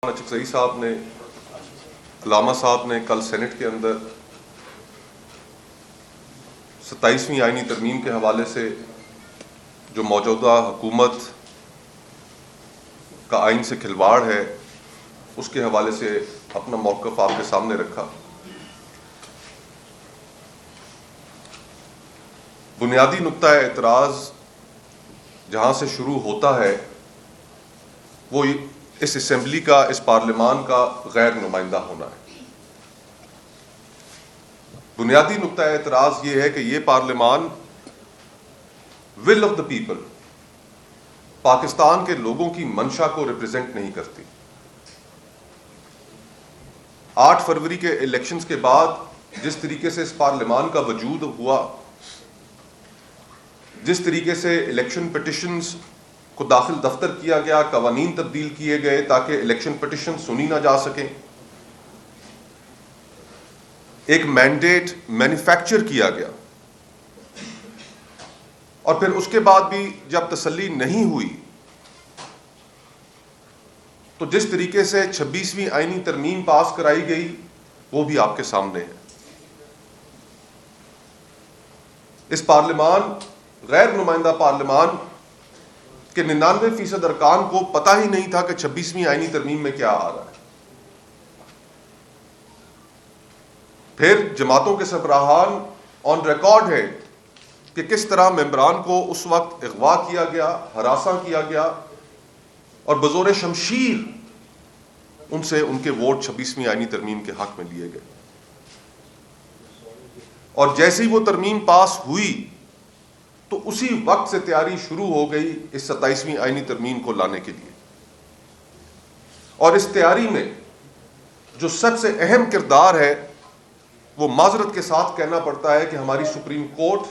چکزئی صاحب نے، علامہ صاحب نے کل سینٹ کے اندر 27ویں آئینی ترمیم کے حوالے سے جو موجودہ حکومت کا آئین سے کھلواڑ ہے اس کے حوالے سے اپنا موقف آپ کے سامنے رکھا۔ بنیادی نقطہ اعتراض جہاں سے شروع ہوتا ہے وہ اس اسمبلی کا، اس پارلیمان کا غیر نمائندہ ہونا ہے۔ بنیادی نقطہ اعتراض یہ ہے کہ یہ پارلیمان will of the people, Pakistan کے لوگوں کی منشا کو ریپرزینٹ نہیں کرتی۔ 8 فروری کے الیکشنز کے بعد جس طریقے سے اس پارلیمان کا وجود ہوا، جس طریقے سے الیکشن پٹیشنز کو داخل دفتر کیا گیا، قوانین تبدیل کیے گئے تاکہ الیکشن پٹیشن سنی نہ جا سکیں، ایک مینڈیٹ مینوفیکچر کیا گیا، اور پھر اس کے بعد بھی جب تسلی نہیں ہوئی تو جس طریقے سے 26ویں آئینی ترمیم پاس کرائی گئی وہ بھی آپ کے سامنے ہے۔ اس پارلیمان، غیر نمائندہ پارلیمان کہ 99% ارکان کو پتہ ہی نہیں تھا کہ 26ویں آئینی ترمیم میں کیا آ رہا ہے۔ پھر جماعتوں کے سربراہان آن ریکارڈ ہے کہ کس طرح ممبران کو اس وقت اغوا کیا گیا، ہراساں کیا گیا اور بزور شمشیر ان سے ان کے ووٹ 26ویں آئینی ترمیم کے حق میں لیے گئے۔ اور جیسے ہی وہ ترمیم پاس ہوئی تو اسی وقت سے تیاری شروع ہو گئی اس 27ویں آئینی ترمیم کو لانے کے لیے۔ اور اس تیاری میں جو سب سے اہم کردار ہے وہ معذرت کے ساتھ کہنا پڑتا ہے کہ ہماری سپریم کورٹ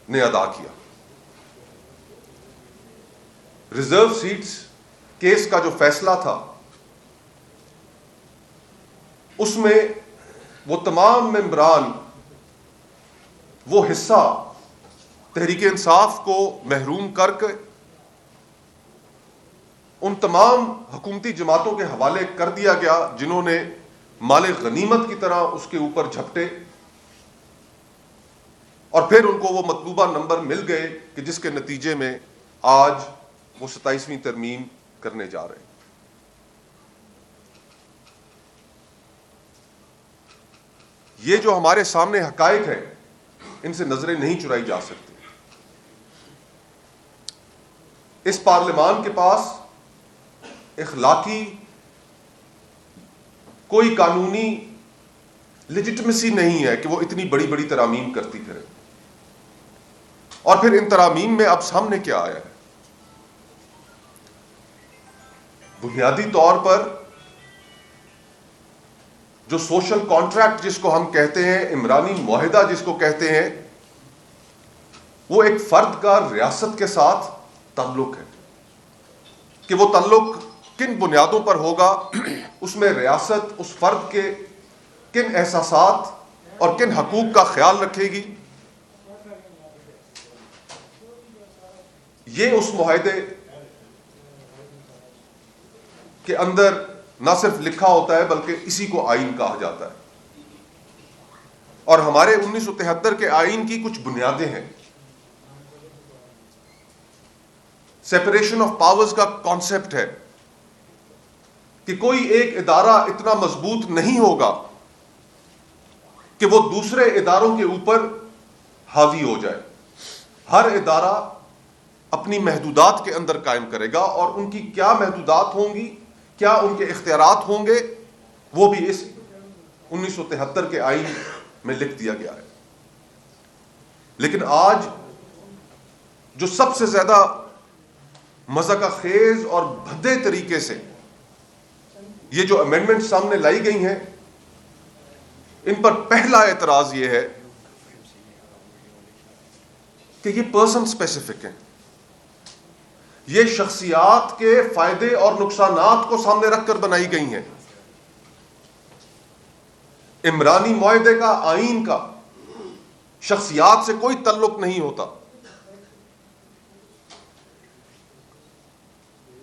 نے ادا کیا۔ ریزرو سیٹس کیس کا جو فیصلہ تھا اس میں وہ تمام ممبران، وہ حصہ تحریک انصاف کو محروم کر کے ان تمام حکومتی جماعتوں کے حوالے کر دیا گیا جنہوں نے مال غنیمت کی طرح اس کے اوپر جھپٹے، اور پھر ان کو وہ مطلوبہ نمبر مل گئے کہ جس کے نتیجے میں آج وہ 27ویں ترمیم کرنے جا رہے ہیں۔ یہ جو ہمارے سامنے حقائق ہیں ان سے نظریں نہیں چرائی جا سکتی۔ اس پارلیمان کے پاس اخلاقی کوئی قانونی لیجٹمیسی نہیں ہے کہ وہ اتنی بڑی بڑی ترامیم کرتی پھرے۔ اور پھر ان ترامیم میں اب سامنے کیا آیا ہے؟ بنیادی طور پر جو سوشل کانٹریکٹ جس کو ہم کہتے ہیں، عمرانی معاہدہ جس کو کہتے ہیں، وہ ایک فرد کا ریاست کے ساتھ تعلق ہے کہ وہ تعلق کن بنیادوں پر ہوگا، اس میں ریاست اس فرد کے کن احساسات اور کن حقوق کا خیال رکھے گی، یہ اس معاہدے کے اندر نہ صرف لکھا ہوتا ہے بلکہ اسی کو آئین کہا جاتا ہے۔ اور ہمارے 1973 کے آئین کی کچھ بنیادیں ہیں۔ سیپریشن آف پاورز کا کانسیپٹ ہے کہ کوئی ایک ادارہ اتنا مضبوط نہیں ہوگا کہ وہ دوسرے اداروں کے اوپر حاوی ہو جائے۔ ہر ادارہ اپنی محدودات کے اندر قائم کرے گا، اور ان کی کیا محدودات ہوں گی، کیا ان کے اختیارات ہوں گے، وہ بھی اس 1973 کے آئین میں لکھ دیا گیا ہے۔ لیکن آج جو سب سے زیادہ مذاق خیز اور بھدے طریقے سے یہ جو امینڈمنٹ سامنے لائی گئی ہیں، ان پر پہلا اعتراض یہ ہے کہ یہ پرسن اسپیسیفک ہیں، یہ شخصیات کے فائدے اور نقصانات کو سامنے رکھ کر بنائی گئی ہیں۔ عمرانی معاہدے کا، آئین کا شخصیات سے کوئی تعلق نہیں ہوتا۔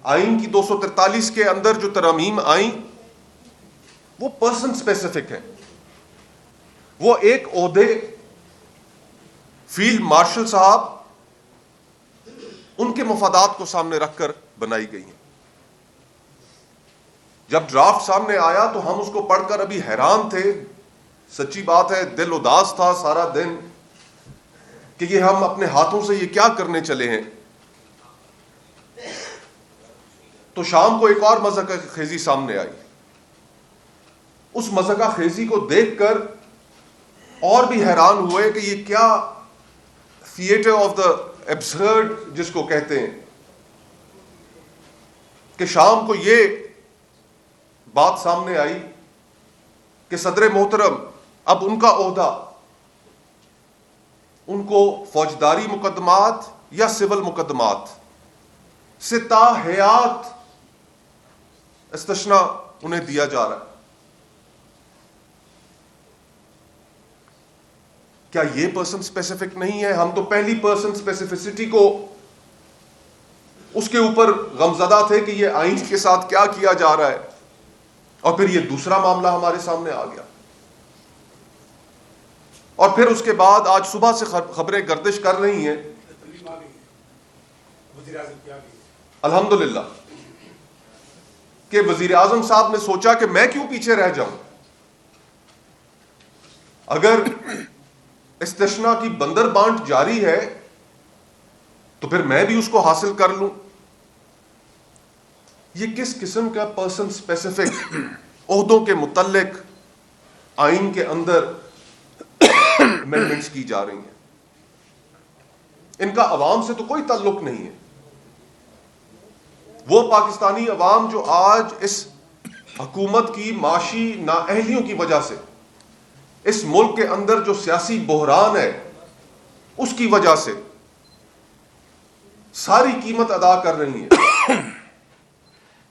آئین کی 243 کے اندر جو ترامیم آئیں وہ پرسن اسپیسیفک ہیں. وہ ایک عہدے فیلڈ مارشل صاحب ان کے مفادات کو سامنے رکھ کر بنائی گئی ہیں. جب ڈرافٹ سامنے آیا تو ہم اس کو پڑھ کر ابھی حیران تھے. سچی بات ہے دل اداس تھا سارا دن کہ یہ ہم اپنے ہاتھوں سے یہ کیا کرنے چلے ہیں. تو شام کو ایک اور مذہقہ خیزی سامنے آئی. اس مذہقہ خیزی کو دیکھ کر اور بھی حیران ہوئے کہ یہ کیا تھیٹر آف دا ایبسرڈ جس کو کہتے ہیں کہ شام کو یہ بات سامنے آئی کہ صدر محترم اب ان کا عہدہ ان کو فوجداری مقدمات یا سول مقدمات سے تا حیات استثنا انہیں دیا جا رہا ہے. کیا یہ پرسن اسپیسیفک نہیں ہے؟ ہم تو پہلی پرسن اسپیسیفسٹی کو اس کے اوپر غمزدہ تھے کہ یہ آئین کے ساتھ کیا کیا جا رہا ہے، اور پھر یہ دوسرا معاملہ ہمارے سامنے آ گیا. اور پھر اس کے بعد آج صبح سے خبریں گردش کر رہی ہیں الحمدللہ کہ وزیر اعظم صاحب نے سوچا کہ میں کیوں پیچھے رہ جاؤں، اگر استثنا کی بندر بانٹ جاری ہے تو پھر میں بھی اس کو حاصل کر لوں. یہ کس قسم کا پرسن اسپیسیفک عہدوں کے متعلق آئین کے اندر امینڈمنٹس کی جا رہی ہیں؟ ان کا عوام سے تو کوئی تعلق نہیں ہے. وہ پاکستانی عوام جو آج اس حکومت کی معاشی نااہلیوں کی وجہ سے اس ملک کے اندر جو سیاسی بحران ہے اس کی وجہ سے ساری قیمت ادا کر رہی ہیں.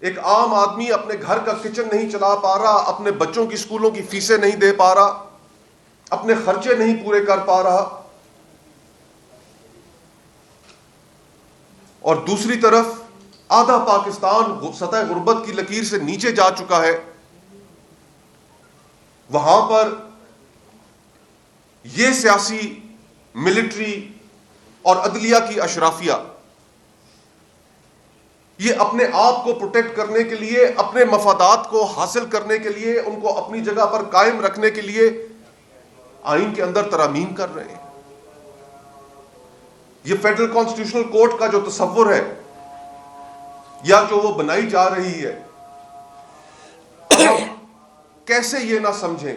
ایک عام آدمی اپنے گھر کا کچن نہیں چلا پا رہا، اپنے بچوں کی اسکولوں کی فیسیں نہیں دے پا رہا، اپنے خرچے نہیں پورے کر پا رہا، اور دوسری طرف آدھا پاکستان سطح غربت کی لکیر سے نیچے جا چکا ہے. وہاں پر یہ سیاسی، ملٹری اور عدلیہ کی اشرافیہ یہ اپنے آپ کو پروٹیکٹ کرنے کے لیے، اپنے مفادات کو حاصل کرنے کے لیے، ان کو اپنی جگہ پر قائم رکھنے کے لیے آئین کے اندر ترامیم کر رہے ہیں. یہ فیڈرل کانسٹیٹیوشنل کورٹ کا جو تصور ہے یا جو وہ بنائی جا رہی ہے، کیسے یہ نہ سمجھیں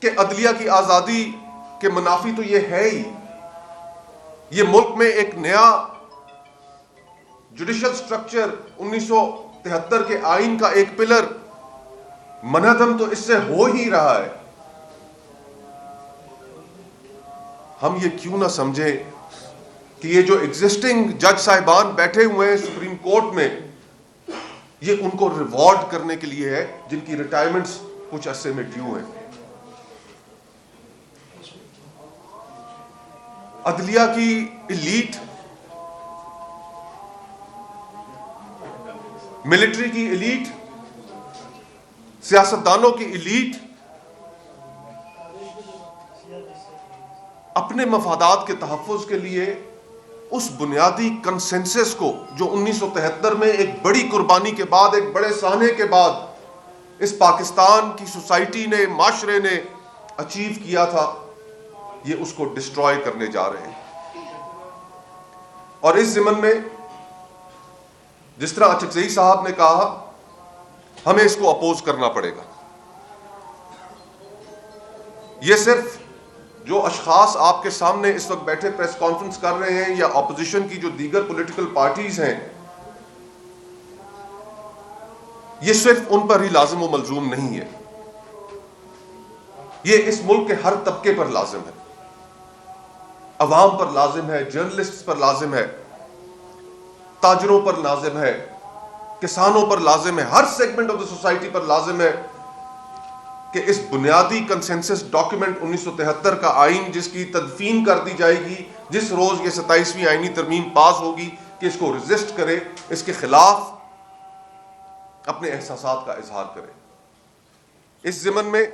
کہ عدلیہ کی آزادی کے منافی تو یہ ہے ہی. یہ ملک میں ایک نیا جوڈیشل سٹرکچر 1973 کے آئین کا ایک پلر منہدم تو اس سے ہو ہی رہا ہے. ہم یہ کیوں نہ سمجھیں کہ یہ جو ایگزسٹنگ جج صاحبان بیٹھے ہوئے ہیں سپریم کورٹ میں، یہ ان کو ریوارڈ کرنے کے لیے ہے جن کی ریٹائرمنٹس کچھ عرصے میں ڈیو ہیں. عدلیہ کی ایلیٹ، ملٹری کی ایلیٹ، سیاستدانوں کی ایلیٹ اپنے مفادات کے تحفظ کے لیے اس بنیادی کنسنسس کو جو 1973 میں ایک بڑی قربانی کے بعد، ایک بڑے سانحے کے بعد اس پاکستان کی سوسائٹی نے، معاشرے نے اچیو کیا تھا، یہ اس کو ڈسٹروائے کرنے جا رہے ہیں. اور اس ضمن میں جس طرح اچکزئی صاحب نے کہا، ہمیں اس کو اپوز کرنا پڑے گا. یہ صرف جو اشخاص آپ کے سامنے اس وقت بیٹھے پریس کانفرنس کر رہے ہیں یا اپوزیشن کی جو دیگر پولیٹیکل پارٹیز ہیں، یہ صرف ان پر ہی لازم و ملزوم نہیں ہے، یہ اس ملک کے ہر طبقے پر لازم ہے. عوام پر لازم ہے، جرنلسٹ پر لازم ہے، تاجروں پر لازم ہے، کسانوں پر لازم ہے، ہر سیگمنٹ آف دا سوسائٹی پر لازم ہے کہ اس بنیادی کنسنسس ڈاکیومنٹ 1973 کا آئین جس کی تدفین کر دی جائے گی جس روز یہ 27ویں آئینی ترمیم پاس ہوگی، کہ اس کو ریزسٹ کرے، اس کے خلاف اپنے احساسات کا اظہار کرے۔ اس ضمن میں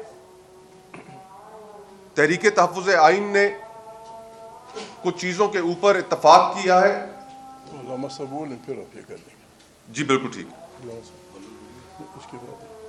تحریک تحفظ آئین نے کچھ چیزوں کے اوپر اتفاق کیا ہے۔ علامہ صاحب بولیں پھر آپ یہ کر لیں گے۔ جی بالکل ٹھیک۔ علامہ صاحب اس کے بعد